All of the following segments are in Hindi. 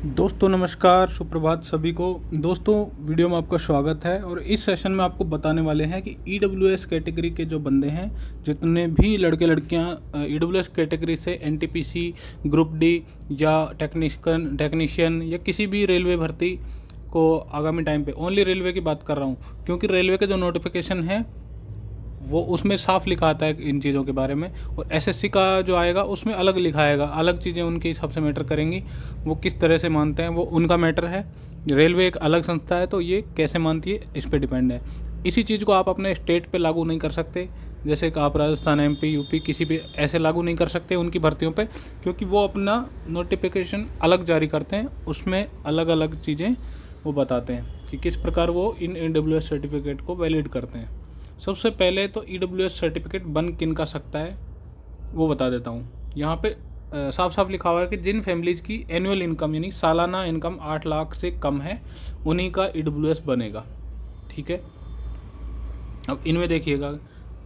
दोस्तों नमस्कार, सुप्रभात सभी को। दोस्तों वीडियो में आपका स्वागत है और इस सेशन में आपको बताने वाले हैं कि ईडब्ल्यूएस कैटेगरी के जो बंदे हैं, जितने भी लड़के लड़कियां ईडब्ल्यूएस कैटेगरी से एनटीपीसी, ग्रुप डी या टेक्नीशियन या किसी भी रेलवे भर्ती को आगामी टाइम पे, ओनली रेलवे की बात कर रहा हूँ क्योंकि रेलवे के जो नोटिफिकेशन है वो उसमें साफ लिखा आता है इन चीज़ों के बारे में, और एसएससी का जो आएगा उसमें अलग लिखा आएगा, अलग चीज़ें उनके हिसाब से मैटर करेंगी। वो किस तरह से मानते हैं वो उनका मैटर है। रेलवे एक अलग संस्था है, तो ये कैसे मानती है इस पर डिपेंड है। इसी चीज़ को आप अपने स्टेट पे लागू नहीं कर सकते, जैसे कि आप राजस्थान, एमपी, यूपी किसी भी ऐसे लागू नहीं कर सकते उनकी भर्तियों पे, क्योंकि वो अपना नोटिफिकेशन अलग जारी करते हैं, उसमें अलग अलग चीज़ें वो बताते हैं कि किस प्रकार वो इन ईडब्ल्यूएस सर्टिफिकेट को वैलिड करते हैं। सबसे पहले तो ईडब्ल्यूएस सर्टिफिकेट बन किन का सकता है वो बता देता हूँ। यहाँ पे साफ साफ लिखा हुआ है कि जिन फैमिलीज़ की एनुअल इनकम यानी सालाना इनकम 8 लाख से कम है उन्हीं का ईडब्ल्यूएस बनेगा। ठीक है, अब इनमें देखिएगा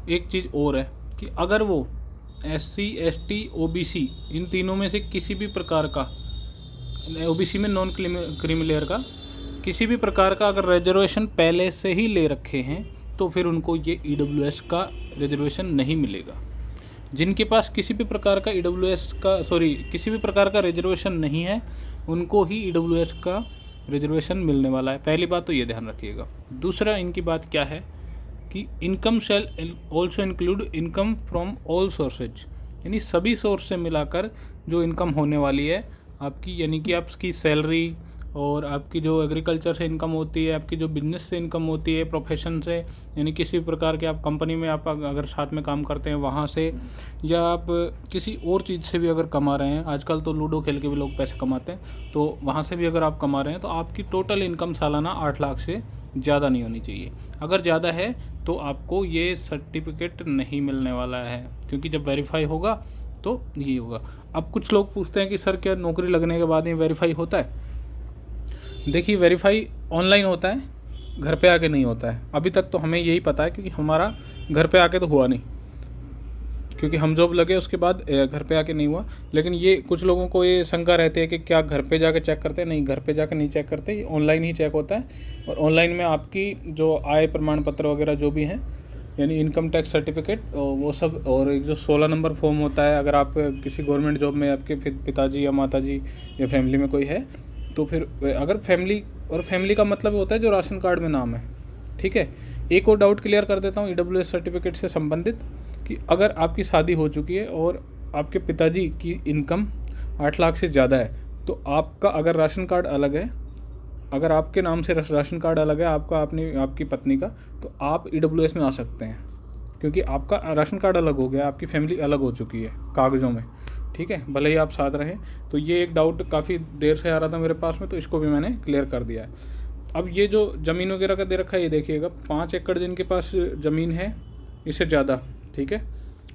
एक चीज़ और है कि अगर वो एससी, एसटी, ओबीसी इन तीनों में से किसी भी प्रकार का, ओबीसी में नॉन क्रीमी लेयर का किसी भी प्रकार का अगर रिजर्वेशन पहले से ही ले रखे हैं तो फिर उनको ये ईडब्ल्यूएस का रिजर्वेशन नहीं मिलेगा। जिनके पास किसी भी प्रकार का किसी भी प्रकार का रिजर्वेशन नहीं है उनको ही ईडब्ल्यूएस का रिजर्वेशन मिलने वाला है। पहली बात तो ये ध्यान रखिएगा। दूसरा, इनकी बात क्या है कि income shall also include income from all sources, यानी सभी सोर्स से मिलाकर जो इनकम होने वाली है आपकी, यानी कि आपकी सैलरी और आपकी जो एग्रीकल्चर से इनकम होती है, आपकी जो बिजनेस से इनकम होती है, प्रोफेशन से, यानी किसी प्रकार के आप कंपनी में आप अगर साथ में काम करते हैं वहाँ से, या आप किसी और चीज़ से भी अगर कमा रहे हैं, आजकल तो लूडो खेल के भी लोग पैसे कमाते हैं, तो वहाँ से भी अगर आप कमा रहे हैं तो आपकी टोटल इनकम सालाना 8 लाख से ज़्यादा नहीं होनी चाहिए। अगर ज़्यादा है तो आपको ये सर्टिफिकेट नहीं मिलने वाला है, क्योंकि जब वेरीफाई होगा तो ये होगा। अब कुछ लोग पूछते हैं कि सर क्या नौकरी लगने के बाद ये वेरीफाई होता है? देखिए, वेरीफाई ऑनलाइन होता है, घर पे आके नहीं होता है। अभी तक तो हमें यही पता है, क्योंकि हमारा घर पे आके तो हुआ नहीं, क्योंकि हम जॉब लगे उसके बाद घर पे आके नहीं हुआ। लेकिन ये कुछ लोगों को ये शंका रहती है कि क्या घर पे जाके चेक करते हैं? नहीं, घर पे जाके नहीं चेक करते, ये ऑनलाइन ही चेक होता है। और ऑनलाइन में आपकी जो आय प्रमाण पत्र वगैरह जो भी हैं, यानी इनकम टैक्स सर्टिफिकेट, वो सब, और एक जो 16 नंबर फॉर्म होता है, अगर आप किसी गवर्नमेंट जॉब में आपके पिताजी या माताजी या फैमिली में कोई है तो फिर अगर फैमिली का मतलब होता है जो राशन कार्ड में नाम है। ठीक है, एक और डाउट क्लियर कर देता हूँ ईडब्ल्यूएस सर्टिफिकेट से संबंधित, कि अगर आपकी शादी हो चुकी है और आपके पिताजी की इनकम 8 लाख से ज़्यादा है, तो आपका अगर राशन कार्ड अलग है, अगर आपके नाम से राशन कार्ड अलग है आपकी पत्नी का, तो आप ईडब्ल्यूएस में आ सकते हैं, क्योंकि आपका राशन कार्ड अलग हो गया, आपकी फैमिली अलग हो चुकी है कागज़ों में। ठीक है, भले ही आप साथ रहें। तो ये एक डाउट काफ़ी देर से आ रहा था मेरे पास में, तो इसको भी मैंने क्लियर कर दिया है। अब ये जो ज़मीन वगैरह का दे रखा है, ये देखिएगा 5 एकड़ जिनके पास ज़मीन है, इससे ज़्यादा, ठीक है,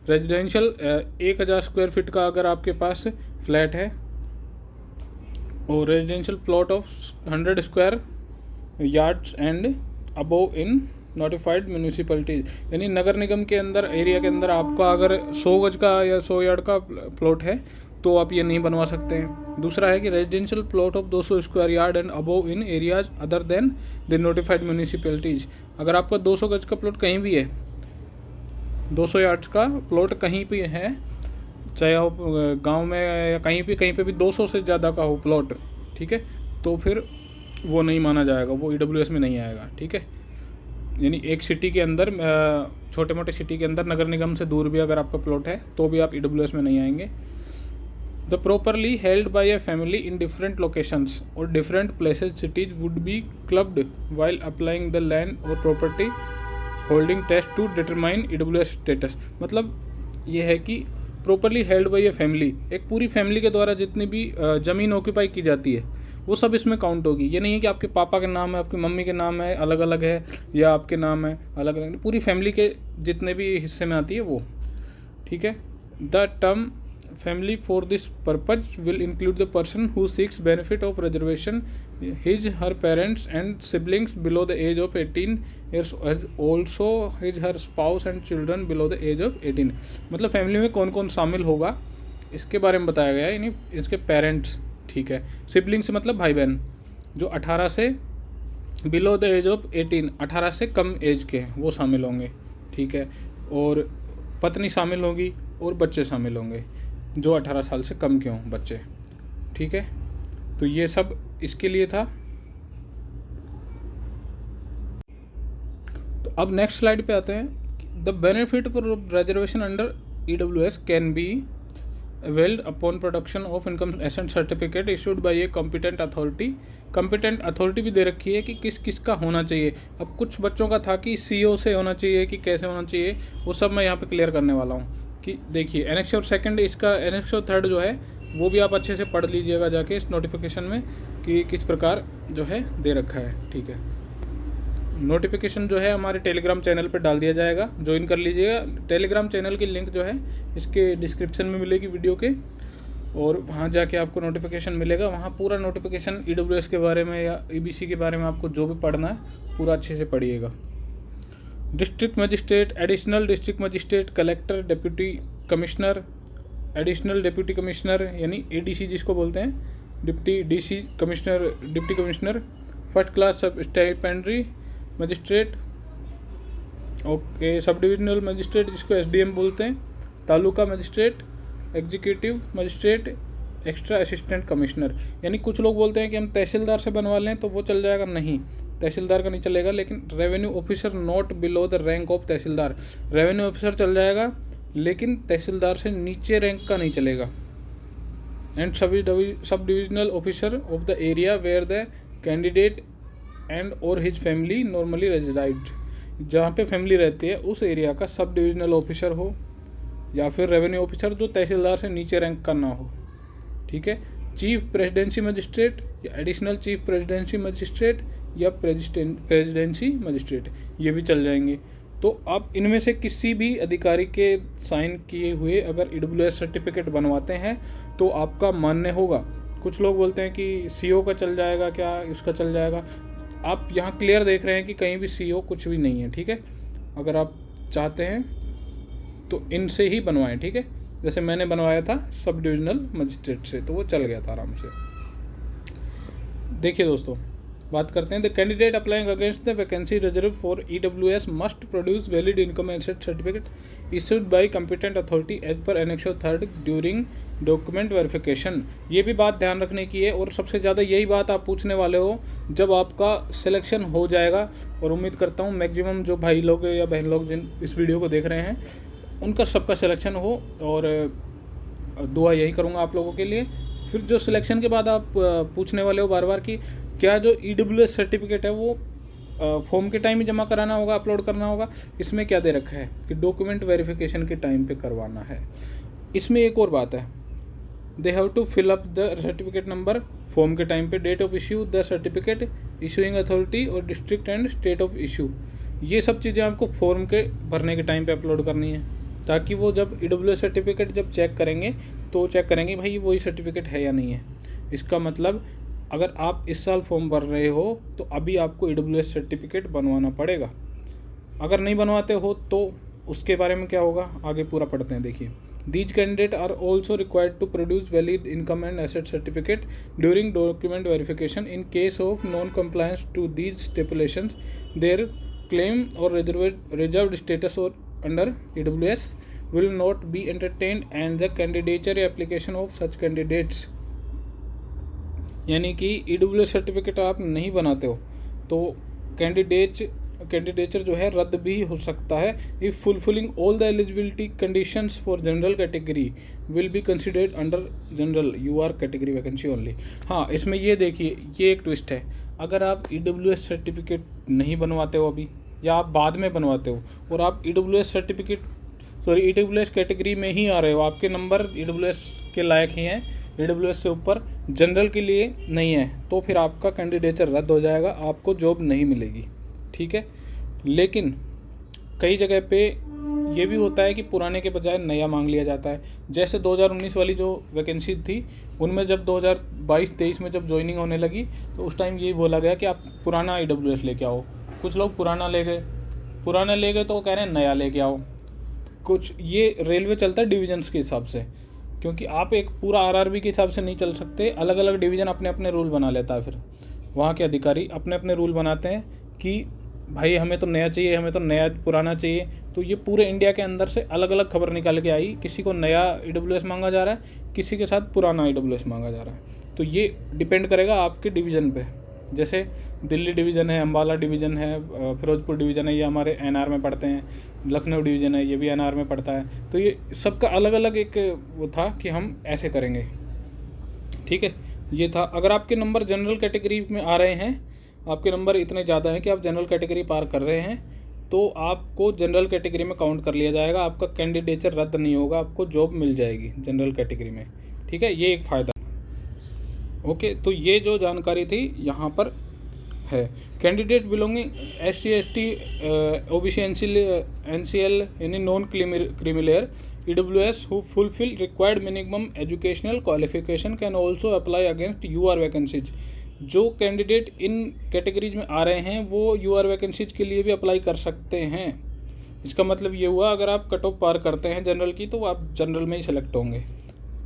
रेजिडेंशियल 1000 स्क्वायर फीट का अगर आपके पास फ्लैट है, और residential plot of 100 square yards and above in notified municipalities, यानी नगर निगम के अंदर, एरिया के अंदर आपका अगर 100 गज का या 100 यार्ड का प्लॉट है तो आप ये नहीं बनवा सकते हैं। दूसरा है कि residential plot of 200 square yard and above in areas other than the notified municipalities, अगर आपका 200 गज का प्लॉट कहीं भी है, 200 यार्ड्स का प्लॉट कहीं भी है, चाहे वो गाँव में या कहीं पे भी 200 से ज़्यादा का हो प्लॉट, ठीक है, तो फिर वो नहीं माना जाएगा, वो ईडब्ल्यूएस में नहीं आएगा। ठीक है, यानी एक सिटी के अंदर, छोटे मोटे सिटी के अंदर, नगर निगम से दूर भी अगर आपका प्लॉट है तो भी आप ईडब्ल्यूएस में नहीं आएंगे। The properly held by a family in different locations or different places cities would be clubbed while applying the land or property holding test to determine EWS status. मतलब ये है कि properly held by a family, एक पूरी फैमिली के द्वारा जितनी भी ज़मीन ऑक्यूपाई की जाती है वो सब इसमें काउंट होगी। ये नहीं है कि आपके पापा के नाम है, आपकी मम्मी के नाम है अलग अलग है, या आपके नाम है अलग अलग, पूरी फैमिली के जितने भी हिस्से में आती है वो। ठीक है, the term family for this purpose will include the person who seeks benefit of reservation, his her parents and siblings below the age of 18 years, also his her spouse and children below the age of 18। मतलब फैमिली में कौन कौन शामिल होगा इसके बारे में बताया गया है, यानी इसके पेरेंट्स, ठीक है। सिबलिंग्स मतलब भाई बहन जो 18 से बिलो द एज ऑफ 18, 18 से कम एज के हैं वो शामिल होंगे, ठीक है। और पत्नी शामिल होगी और बच्चे शामिल होंगे जो 18 साल से कम के हों बच्चे, ठीक है। तो ये सब इसके लिए था। तो अब नेक्स्ट स्लाइड पे आते हैं। The benefit for reservation under EWS can be availed upon production of income asset certificate issued bye a competent authority. Competent authority भी दे रखी है कि किस किस का होना चाहिए। अब कुछ बच्चों का था कि CO से होना चाहिए कि कैसे होना चाहिए, वो सब मैं यहाँ पे क्लियर करने वाला हूँ। कि देखिए एनेक्स और सेकंड, इसका एनेक्स और थर्ड जो है वो भी आप अच्छे से पढ़ लीजिएगा जाके इस नोटिफिकेशन में कि किस प्रकार जो है दे रखा है, ठीक है। नोटिफिकेशन जो है हमारे टेलीग्राम चैनल पर डाल दिया जाएगा, ज्वाइन कर लीजिएगा। टेलीग्राम चैनल की लिंक जो है इसके डिस्क्रिप्शन में मिलेगी वीडियो के, और वहाँ जाके आपको नोटिफिकेशन मिलेगा। वहाँ पूरा नोटिफिकेशन EWS के बारे में या EBC के बारे में आपको जो भी पढ़ना है पूरा अच्छे से पढ़िएगा। District magistrate, additional district magistrate, collector, deputy commissioner, additional deputy commissioner यानी ADC जिसको बोलते हैं, deputy DC commissioner, deputy commissioner, first class sub stipendiary magistrate, okay, sub divisional magistrate जिसको SDM बोलते हैं, taluka magistrate, executive magistrate, extra assistant commissioner. यानी कुछ लोग बोलते हैं कि हम तहसीलदार से बनवा लें तो वो चल जाएगा, नहीं, तहसीलदार का नहीं चलेगा। लेकिन revenue officer not below the rank of tehsildar, revenue officer चल जाएगा लेकिन तहसीलदार से नीचे रैंक का नहीं चलेगा। And sub divisional officer of the area where the candidate and और हिज फैमिली नॉर्मली रेजिडाइड, जहाँ पे फैमिली रहती है उस एरिया का सब डिविजनल ऑफिसर हो या फिर रेवेन्यू ऑफिसर जो तहसीलदार से नीचे रैंक का ना हो, ठीक है। चीफ प्रेसिडेंसी मजिस्ट्रेट या एडिशनल चीफ प्रेसिडेंसी मजिस्ट्रेट या प्रेसिडेंसी मजिस्ट्रेट, ये भी चल जाएंगे। तो आप इनमें से किसी भी अधिकारी के साइन किए हुए अगर EWS सर्टिफिकेट बनवाते हैं तो आपका मान्य होगा। कुछ लोग बोलते हैं कि CO का चल जाएगा क्या, उसका चल जाएगा। आप यहाँ क्लियर देख रहे हैं कि कहीं भी CO कुछ भी नहीं है, ठीक है। अगर आप चाहते हैं तो इनसे ही बनवाएं, ठीक है। जैसे मैंने बनवाया था सब डिविजनल मजिस्ट्रेट से, तो वो चल गया था आराम से। देखिए दोस्तों, बात करते हैं। The candidate applying against the vacancy reserve for EWS must produce valid income asset certificate issued by competent authority as per annex 3 during document verification. ये भी बात ध्यान रखने की है, और सबसे ज़्यादा यही बात आप पूछने वाले हो जब आपका सिलेक्शन हो जाएगा। और उम्मीद करता हूँ मैक्सिमम जो भाई लोग या बहन लोग जिन इस वीडियो को देख रहे हैं उनका सबका सिलेक्शन हो, और दुआ यही करूँगा आप लोगों के लिए। फिर जो सिलेक्शन के बाद आप पूछने वाले हो बार बार कि क्या जो EWS सर्टिफिकेट है वो फॉर्म के टाइम ही जमा कराना होगा, अपलोड करना होगा। इसमें क्या दे रखा है कि डॉक्यूमेंट वेरिफिकेशन के टाइम पे करवाना है। इसमें एक और बात है, they have to fill up the certificate number form के टाइम पे, date of issue, the certificate issuing authority और district and state of issue. ये सब चीज़ें आपको फॉर्म के भरने के टाइम पे अपलोड करनी है, ताकि वो जब EWS सर्टिफिकेट जब चेक करेंगे तो चेक करेंगे भाई वही सर्टिफिकेट है या नहीं है। इसका मतलब अगर आप इस साल फॉर्म भर रहे हो तो अभी आपको EWS सर्टिफिकेट बनवाना पड़ेगा। अगर नहीं बनवाते हो तो उसके बारे में क्या होगा, आगे पूरा पढ़ते हैं। देखिए, these candidate are also required to produce valid income and asset certificate during document verification. In case of non compliance to these stipulations their claim or reserved status or under EWS will not be entertained and the candidature application of such candidates। यानी कि EWS सर्टिफिकेट आप नहीं बनाते हो तो कैंडिडेचर जो है रद्द भी हो सकता है। If fulfilling all the eligibility conditions for general category will be considered under general UR category vacancy only. हाँ, इसमें ये देखिए, ये एक ट्विस्ट है। अगर आप EWS सर्टिफिकेट नहीं बनवाते हो अभी, या आप बाद में बनवाते हो और आप EWS कैटेगरी में ही आ रहे हो, आपके नंबर EWS के लायक ही हैं, EWS से ऊपर जनरल के लिए नहीं है, तो फिर आपका कैंडिडेचर रद्द हो जाएगा, आपको जॉब नहीं मिलेगी, ठीक है। लेकिन कई जगह पे ये भी होता है कि पुराने के बजाय नया मांग लिया जाता है। जैसे 2019 वाली जो वैकेंसी थी उनमें जब 2022-23 में जब ज्वाइनिंग होने लगी तो उस टाइम यही बोला गया कि आप पुराना EWS लेके आओ। कुछ लोग पुराना ले गए तो वो कह रहे हैं नया लेके आओ। कुछ ये रेलवे चलता है डिविजन्स के हिसाब से, क्योंकि आप एक पूरा आरआरबी के हिसाब से नहीं चल सकते, अलग अलग डिवीज़न अपने अपने रूल बना लेता है। फिर वहाँ के अधिकारी अपने अपने रूल बनाते हैं कि भाई हमें तो नया चाहिए, हमें तो नया पुराना चाहिए। तो ये पूरे इंडिया के अंदर से अलग अलग खबर निकाल के आई, किसी को नया AWS मांगा जा रहा है, किसी के साथ पुराना AWS मांगा जा रहा है। तो ये डिपेंड करेगा आपके डिवीज़न पे। जैसे दिल्ली डिवीज़न है, अम्बाला डिवीज़न है, फिरोजपुर डिवीज़न है, ये हमारे NR में पढ़ते हैं। लखनऊ डिवीज़न है, ये भी NR में पड़ता है। तो ये सबका अलग अलग एक वो था कि हम ऐसे करेंगे, ठीक है। ये था। अगर आपके नंबर जनरल कैटेगरी में आ रहे हैं, आपके नंबर इतने ज़्यादा हैं कि आप जनरल कैटेगरी पार कर रहे हैं, तो आपको जनरल कैटेगरी में काउंट कर लिया जाएगा, आपका कैंडिडेचर रद्द नहीं होगा, आपको जॉब मिल जाएगी जनरल कैटेगरी में, ठीक है। ये एक फ़ायदा। ओके, तो ये जो जानकारी थी यहाँ पर है। Candidate belonging SC ST OBC NCL यानी non creamy layer EWS who fulfill required minimum educational qualification can also apply against UR vacancies। जो कैंडिडेट इन कैटेगरीज में आ रहे हैं वो UR वैकेंसीज के लिए भी अप्लाई कर सकते हैं। इसका मतलब ये हुआ, अगर आप कट ऑफ पार करते हैं जनरल की तो आप जनरल में ही सेलेक्ट होंगे,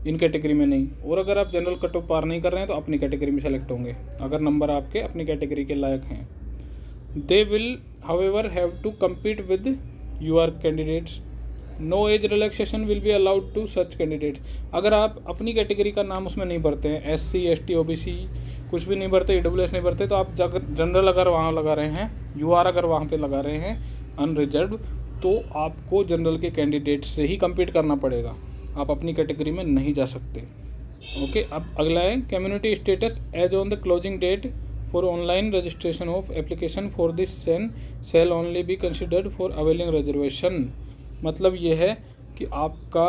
इन कैटेगरी में नहीं। और अगर आप जनरल कट ऑफ पार नहीं कर रहे हैं तो अपनी कैटेगरी में सेलेक्ट होंगे, अगर नंबर आपके अपनी कैटेगरी के लायक हैं। They will however have to compete with UR candidates. No age relaxation will be allowed to such candidates. अगर आप अपनी कैटेगरी का नाम उसमें नहीं भरते हैं, SC ST OBC कुछ भी नहीं भरते, AWS नहीं भरते, तो आप जनरल अगर वहाँ लगा रहे हैं, UR अगर वहाँ पे लगा रहे हैं अनरिजर्व, तो आपको जनरल के कैंडिडेट से ही कम्पीट करना पड़ेगा, आप अपनी कैटेगरी में नहीं जा सकते। ओके, अब अगला है community status as on the closing date for online registration of application for this CEN shall only be considered for availing reservation. मतलब ये है कि आपका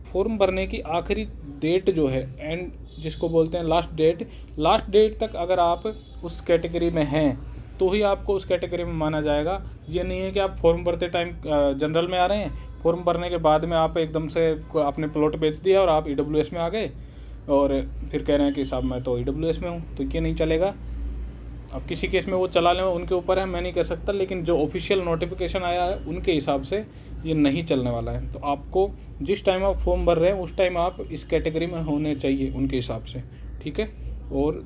फॉर्म भरने की आखिरी डेट जो है, एंड जिसको बोलते हैं लास्ट डेट तक अगर आप उस कैटेगरी में हैं तो ही आपको उस कैटेगरी में माना जाएगा। ये नहीं है कि आप फॉर्म भरते टाइम जनरल में आ रहे हैं, फॉर्म भरने के बाद में आप एकदम से अपने प्लॉट बेच दिया और आप EWS में आ गए और फिर कह रहे हैं कि साहब मैं तो EWS में हूँ, तो ये नहीं चलेगा। अब किसी केस में वो चला लें, उनके ऊपर है, मैं नहीं कह सकता, लेकिन जो ऑफिशियल नोटिफिकेशन आया है उनके हिसाब से ये नहीं चलने वाला है। तो आपको जिस टाइम आप फॉर्म भर रहे हैं उस टाइम आप इस कैटेगरी में होने चाहिए उनके हिसाब से, ठीक है। और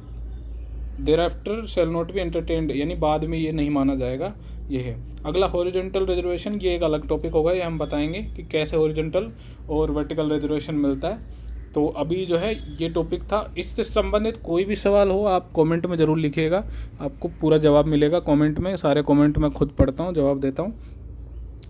thereafter shall not be entertained, यानी बाद में ये नहीं माना जाएगा, ये है। अगला हॉरिजॉन्टल रिजर्वेशन, ये एक अलग टॉपिक होगा, ये हम बताएंगे कि कैसे हॉरिजॉन्टल और वर्टिकल रिजर्वेशन मिलता है। तो अभी जो है ये टॉपिक था। इससे संबंधित कोई भी सवाल हो आप कमेंट में ज़रूर लिखिएगा, आपको पूरा जवाब मिलेगा कमेंट में। सारे कमेंट मैं खुद पढ़ता हूँ, जवाब देता हूँ।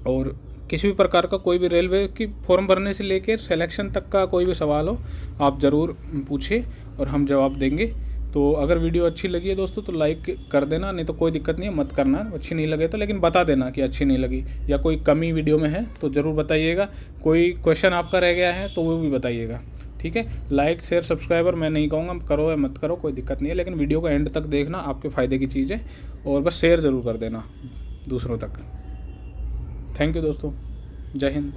और किसी भी प्रकार का कोई भी रेलवे की फॉर्म भरने से लेकर सिलेक्शन तक का कोई भी सवाल हो आप ज़रूर पूछिए और हम जवाब देंगे। तो अगर वीडियो अच्छी लगी है दोस्तों तो लाइक कर देना, नहीं तो कोई दिक्कत नहीं है, मत करना अच्छी नहीं लगे तो, लेकिन बता देना कि अच्छी नहीं लगी, या कोई कमी वीडियो में है तो ज़रूर बताइएगा। कोई क्वेश्चन आपका रह गया है तो वो भी बताइएगा, ठीक है। लाइक शेयर सब्सक्राइबर मैं नहीं कहूँगा करो या मत करो, कोई दिक्कत नहीं है, लेकिन वीडियो को एंड तक देखना, आपके फ़ायदे की चीज़ है। और बस शेयर ज़रूर कर देना दूसरों तक। थैंक यू दोस्तों, जय हिंद।